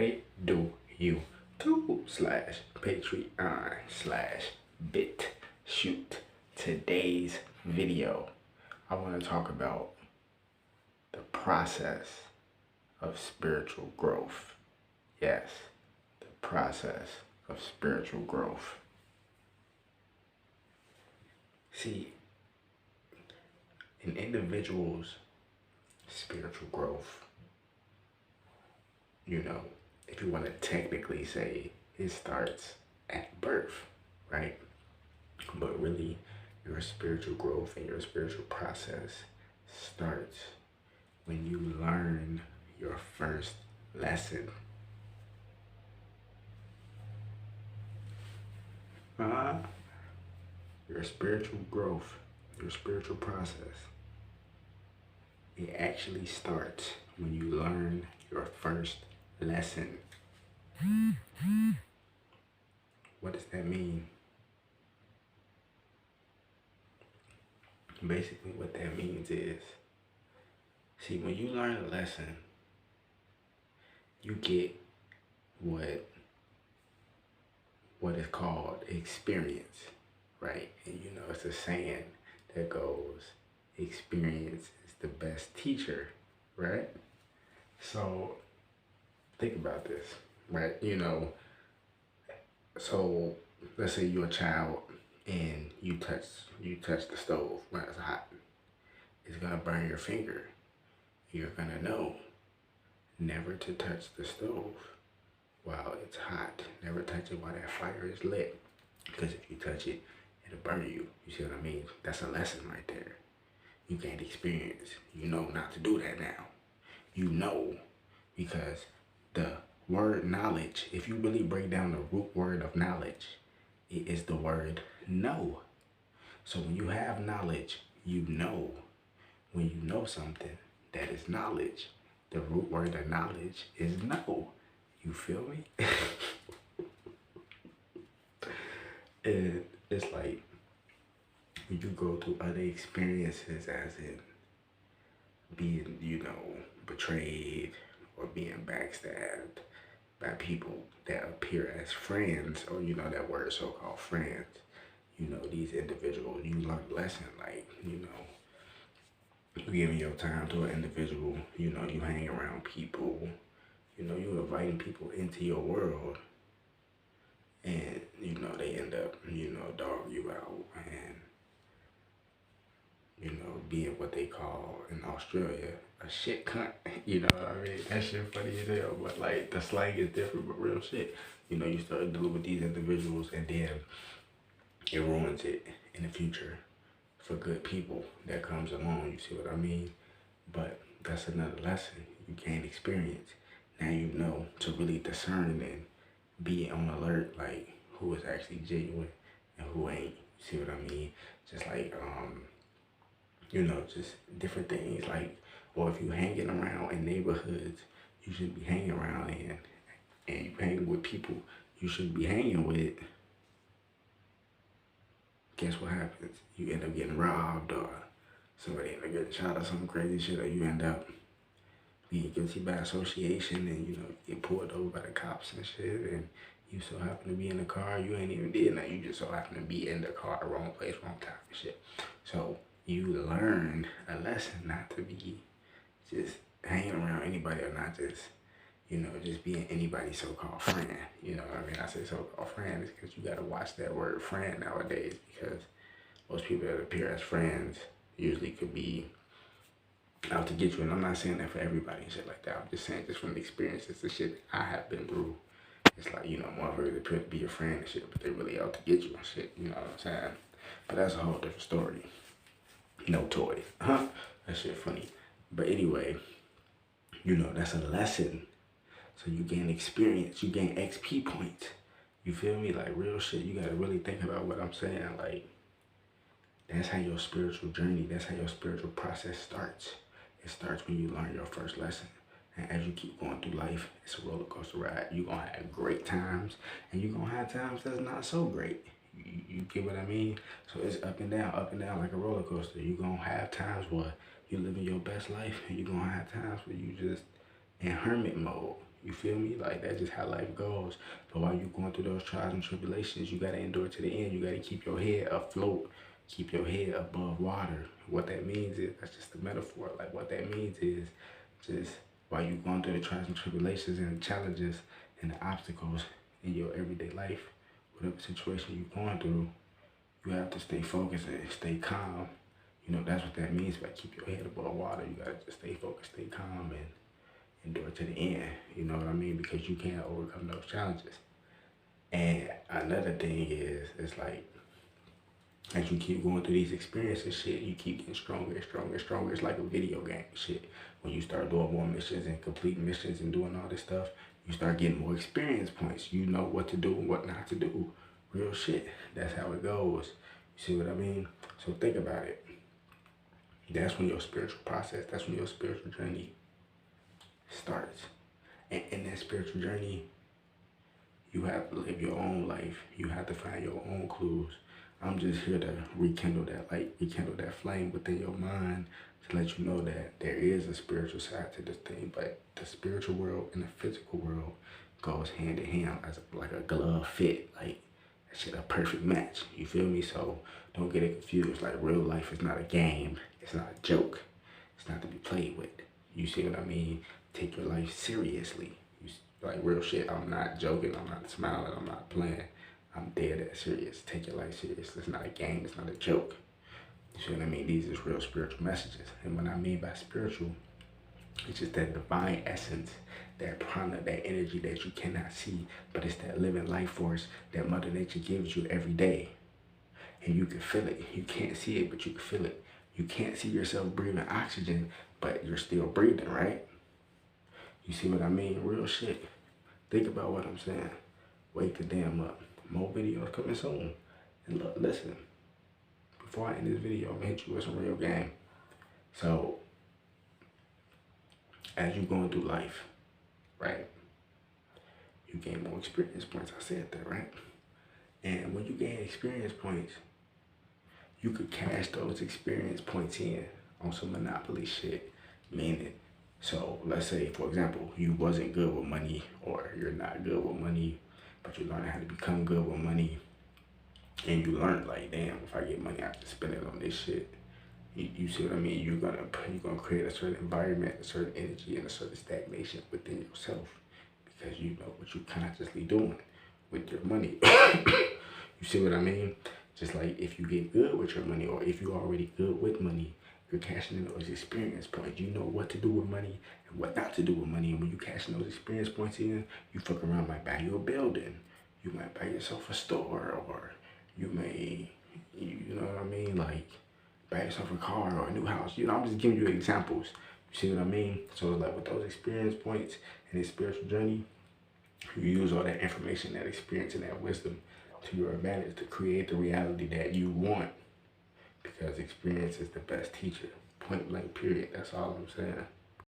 what it do, YouTube/Patreon/bit shoot. Today's video, I want to talk about the process of spiritual growth. Yes, the process of spiritual growth. See, in individuals' spiritual growth, if you want to technically say, it starts at birth, right? But really, your spiritual growth and your spiritual process starts when you learn your first lesson. Your spiritual growth, your spiritual process, it actually starts when you learn your first lesson. What does that mean? Basically, what that means is, see, when you learn a lesson, you get what is called experience, right? And it's a saying that goes, experience is the best teacher, right? So think about this, right? So let's say you're a child and you touch the stove when it's hot. It's gonna burn your finger. You're gonna know never to touch the stove while it's hot. Never touch it while that fire is lit, because if you touch it, it'll burn you. You see what I mean? That's a lesson right there. You gained experience. You know not to do that now. You know, because the word knowledge, if you really break down the root word of knowledge, it is the word know. So when you have knowledge, you know. When you know something, that is knowledge. The root word of knowledge is know. You feel me? And it's like when you go through other experiences, as in being, betrayed or being backstabbed by people that appear as friends, or that word so-called friends. These individuals, you learn a lesson, like, you giving your time to an individual, you hang around people, you inviting people into your world, and, they end up, dog you out, and, being what they call in Australia a shit cunt. You know what I mean? That shit funny as hell, but like the slang is different, but real shit. You start dealing with these individuals, and then it ruins it in the future for good people that comes along. You see what I mean? But that's another lesson. You gain experience. Now you know to really discern and be on alert, like who is actually genuine and who ain't. You see what I mean? Just like just different things, like, or if you hanging around in neighborhoods you shouldn't be hanging around in, and you hang with people you shouldn't be hanging with, guess what happens? You end up getting robbed, or somebody end up getting shot, or some crazy shit, or you end up being guilty by association, and you get pulled over by the cops and shit, and you so happen to be in the car, you ain't even did nothing, you just so happen to be in the car, wrong place, wrong time and shit. So you learn a lesson not to be just hanging around anybody, or not just, just being anybody's so-called friend. You know what I mean? I say so-called friend is because you got to watch that word friend nowadays, because most people that appear as friends usually could be out to get you. And I'm not saying that for everybody and shit like that. I'm just saying, just from the experiences, the shit I have been through. It's like, motherfuckers appear to be your friend and shit, but they really out to get you and shit. You know what I'm saying? But that's a whole different story. No toy. That shit funny. But anyway, that's a lesson. So you gain experience, you gain XP points. You feel me? Like real shit. You gotta really think about what I'm saying. Like, that's how your spiritual journey, that's how your spiritual process starts. It starts when you learn your first lesson. And as you keep going through life, it's a roller coaster ride. You're gonna have great times, and you're gonna have times that's not so great. You get what I mean? So it's up and down like a roller coaster. You're gonna have times where you're living your best life, and you're gonna have times where you just in hermit mode. You feel me? Like, that's just how life goes. But while you're going through those trials and tribulations, you got to endure to the end. You got to keep your head afloat, keep your head above water. What that means is, that's just a metaphor. Like, what that means is just while you're going through the trials and tribulations and the challenges and the obstacles in your everyday life, whatever situation you're going through, you have to stay focused and stay calm. You know, that's what that means by keep your head above water. You got to just stay focused, stay calm, and endure to the end. You know what I mean? Because you can't overcome those challenges. And another thing is, it's like, as you keep going through these experiences, shit, you keep getting stronger and stronger and stronger. It's like a video game, shit. When you start doing more missions and completing missions and doing all this stuff, you start getting more experience points. You know what to do and what not to do. Real shit. That's how it goes. You see what I mean? So think about it. That's when your spiritual process, that's when your spiritual journey starts. And in that spiritual journey, you have to live your own life. You have to find your own clues. I'm just here to rekindle that light, rekindle that flame within your mind to let you know that there is a spiritual side to this thing, but the spiritual world and the physical world goes hand in hand as like a glove fit. Like, that shit a perfect match. You feel me? So don't get it confused. Like, real life is not a game. It's not a joke. It's not to be played with. You see what I mean? Take your life seriously. Like, real shit. I'm not joking. I'm not smiling. I'm not playing. I'm dead ass serious. Take your life serious. It's not a game. It's not a joke. You see what I mean? These is real spiritual messages. And what I mean by spiritual, it's just that divine essence, that prana, that energy that you cannot see, but it's that living life force that Mother Nature gives you every day. And you can feel it. You can't see it, but you can feel it. You can't see yourself breathing oxygen, but you're still breathing, right? You see what I mean? Real shit. Think about what I'm saying. Wake the damn up. More videos coming soon. And look, listen. Before I end this video, I'm gonna hit you with some real game. So, as you're going through life, right? You gain more experience points. I said that, right? And when you gain experience points, you could cash those experience points in on some Monopoly shit. Meaning, so let's say, for example, you wasn't good with money, or you're not good with money, but you learn how to become good with money. And you learn, like, damn, if I get money, I have to spend it on this shit. You see what I mean? You're gonna create a certain environment, a certain energy, and a certain stagnation within yourself, because you know what you're consciously doing with your money. You see what I mean? Just like if you get good with your money, or if you're already good with money, you're cashing in those experience points. You know what to do with money and what not to do with money. And when you cash in those experience points in, you fuck around, might buy you a building. You might buy yourself a store, or you may, you know what I mean? Like, buy yourself a car or a new house. You know, I'm just giving you examples. You see what I mean? So, like, with those experience points and this spiritual journey, you use all that information, that experience, and that wisdom to your advantage to create the reality that you want. Because experience is the best teacher. Point blank, period. That's all I'm saying.